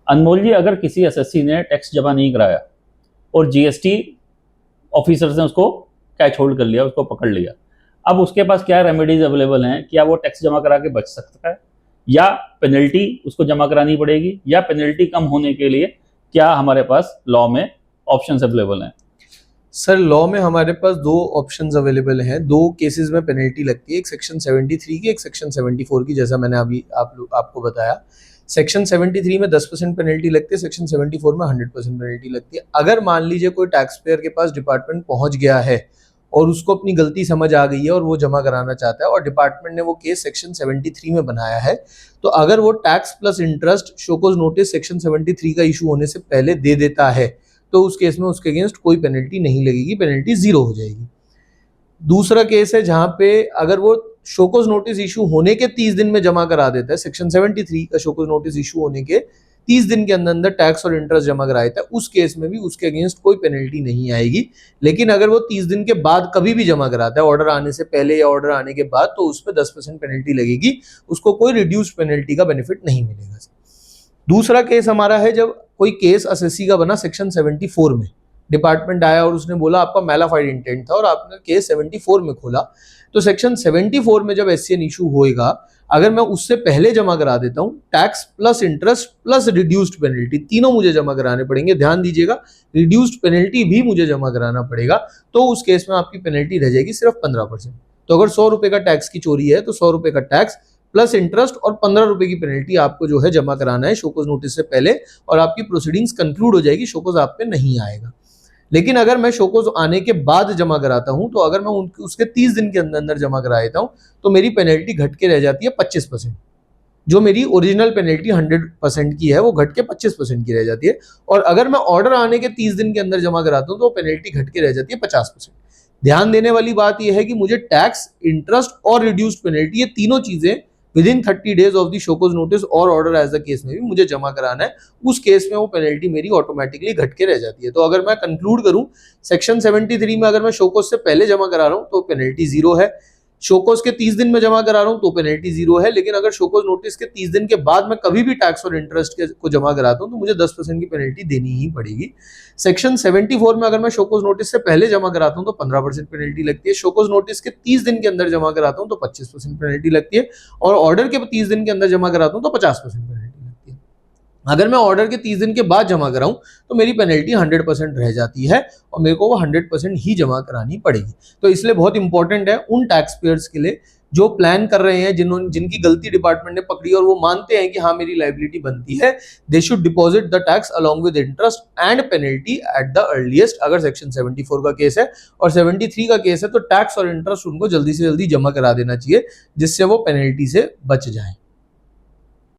अनमोल जी, अगर किसी एसएससी ने टैक्स जमा नहीं कराया और जीएसटी ऑफिसर ने उसको कैच होल्ड कर लिया, उसको पकड़ लिया, अब उसके पास क्या रेमेडीज अवेलेबल हैं? क्या वो टैक्स जमा करा के बच सकता है, या पेनल्टी उसको जमा करानी पड़ेगी, या पेनल्टी कम होने के लिए क्या हमारे पास लॉ में ऑप्शंस अवेलेबल हैं? सर, लॉ में हमारे पास दो ऑप्शंस अवेलेबल हैं। दो केसेस में पेनल्टी लगती है, एक सेक्शन 73 की, एक सेक्शन 74 की, जैसा मैंने अभी आपको बताया। सेक्शन 73 में 10% पेनल्टी लगती है, सेक्शन 74 में 100% पेनल्टी लगती है। अगर मान लीजिए कोई टैक्स पेयर के पास डिपार्टमेंट पहुंच गया है और उसको अपनी गलती समझ आ गई है और वो जमा कराना चाहता है और डिपार्टमेंट ने वो केस सेक्शन 73 में बनाया है, तो अगर वो tax plus interest show cause notice section 73 का इशू होने से पहले दे देता है, तो उस केस में उसके अगेंस्ट कोई पेनल्टी नहीं लगेगी, पेनल्टी 0 हो जाएगी। दूसरा केस है जहां पे अगर वो शोकॉज नोटिस इशू होने के 30 दिन में जमा करा देता है, सेक्शन 73 का शोकॉज नोटिस इशू होने के 30 दिन के अंदर अंदर टैक्स और इंटरेस्ट जमा कराया था, उस केस में भी उसके अगेंस्ट कोई पेनल्टी नहीं आएगी। लेकिन अगर वो 30 दिन के बाद कभी भी जमा कराता है, ऑर्डर आने से पहले या ऑर्डर आने के बाद, तो उस पर 10% पेनल्टी लगेगी, उसको कोई रिड्यूस्ड पेनल्टी का बेनिफिट नहीं मिलेगा। दूसरा केस हमारा है जब कोई केस एसएससी का बना सेक्शन 74 में, डिपार्टमेंट आया और उसने बोला आपका मैलाफाइड इंटेंट था और आपने केस 74 में खोला, तो सेक्शन 74 में जब एससीएन इशू होएगा, अगर मैं उससे पहले जमा करा देता हूं, tax plus interest plus reduced penalty तीनों मुझे जमा कराने पड़ेंगे। ध्यान दीजिएगा, रिड्यूस्ड पेनल्टी भी मुझे जमा कराना पड़ेगा, तो उस केस में आपकी पेनल्टी रह जाएगी सिर्फ 15%। तो अगर 100 रुपए का टैक्स की चोरी है तो 100 रुपए का टैक्स प्लस इंटरेस्ट और 15 रुपए की पेनल्टी आपको जो है जमा कराना है शोकॉज नोटिस से पहले, और आपकी प्रोसीडिंग्स कंक्लूड हो जाएगी, शोकॉज आप पे नहीं आएगा। लेकिन अगर मैं शोकॉज आने के बाद जमा कराता हूं, तो अगर मैं उसके 30 दिन के अंदर अंदर जमा करा देता हूं, तो मेरी पेनल्टी घट के रह जाती है 25%। जो मेरी ओरिजिनल पेनल्टी 100% की है, वो घट के 25% की रह जाती है। और अगर मैं ऑर्डर आने के 30 दिन के अंदर जमा कराता हूं, तो पेनल्टी घट के रह जाती है 50%। ध्यान देने वाली बात यह है कि मुझे टैक्स, इंटरेस्ट और रिड्यूस्ड पेनल्टी, ये तीनों चीजें with in 30 days of the show cause notice और ऑर्डर एज द केस में भी मुझे जमा कराना है। उस केस में वो पेनल्टी मेरी ऑटोमेटिकली घट के रह जाती है। तो अगर मैं कंक्लूड करूं, सेक्शन 73 में अगर मैं शोकॉज से पहले जमा करा रहा हूं तो पेनल्टी 0 है, शोकॉज के 30 दिन में जमा करा रहा हूं तो पेनल्टी 0 है। लेकिन अगर शोकॉज नोटिस के 30 दिन के बाद मैं कभी भी टैक्स और इंटरेस्ट को जमा कराता हूं, तो मुझे 10% की पेनल्टी देनी ही पड़ेगी। सेक्शन 74 में अगर मैं शोकॉज नोटिस से पहले जमा कराता हूं तो 15% पेनल्टी लगती है, शोकॉज नोटिस के 30 दिन के अंदर जमा कराता हूं तो 25% पेनल्टी लगती है, और ऑर्डर के 30 दिन के अंदर जमा कराता हूं तो 50% पेनल्टी लगती है। अगर मैं ऑर्डर के 30 दिन के बाद जमा कराऊं तो मेरी पेनल्टी 100% रह जाती है और मेरे को वो 100% ही जमा करानी पड़ेगी। तो इसलिए बहुत इंपॉर्टेंट है उन टैक्स पेयर्स के लिए जो प्लान कर रहे हैं, जिनकी गलती डिपार्टमेंट ने पकड़ी और वो मानते हैं कि हाँ मेरी लाइबिलिटी बनती है, they should deposit the tax along with interest and penalty at the earliest. अगर सेक्शन 74 का केस है और 73 का केस है, तो टैक्स और इंटरेस्ट उनको जल्दी से जल्दी जमा करा देना चाहिए, जिससे वो पेनल्टी से बच जाए।